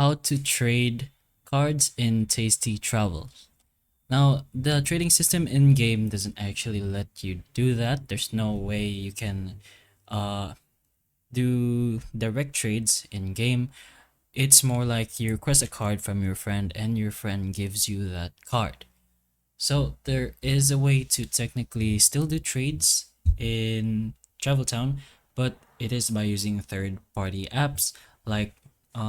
how to trade cards in Tasty Travel. Now, the trading system in game doesn't actually let you do that. There's no way you can uh, do direct trades in game. It's more like you request a card from your friend and your friend gives you that card. So there is a way to technically still do trades in Travel Town, but it is by using third-party apps like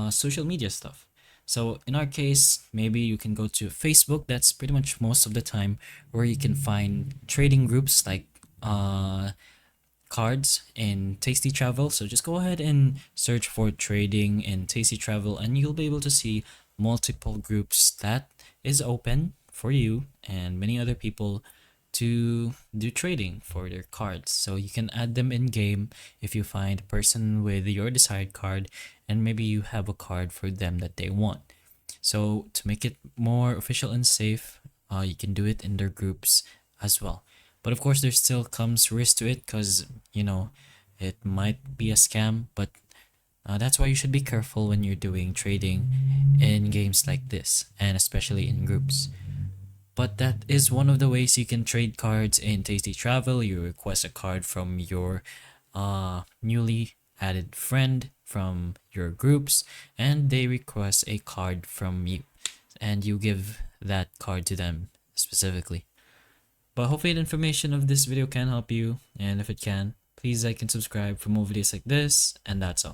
social media stuff. So in our case, maybe you can go to Facebook. That's pretty much most of the time where you can find trading groups like cards in Tasty Travel. So just go ahead and search for trading in Tasty Travel and you'll be able to see multiple groups that is open for you and many other people to do trading for their cards. So you can add them in game if you find a person with your desired card and maybe you have a card for them that they want. So to make it more official and safe, you can do it in their groups as well. But of course, there still comes risk to it because, it might be a scam. But that's why you should be careful when you're doing trading in games like this, and especially in groups. But that is one of the ways you can trade cards in Tasty Travel. You request a card from your newly added friend from your groups, and they request a card from you, and you give that card to them specifically. But hopefully the information of this video can help you, and if it can, please like and subscribe for more videos like this, and that's all.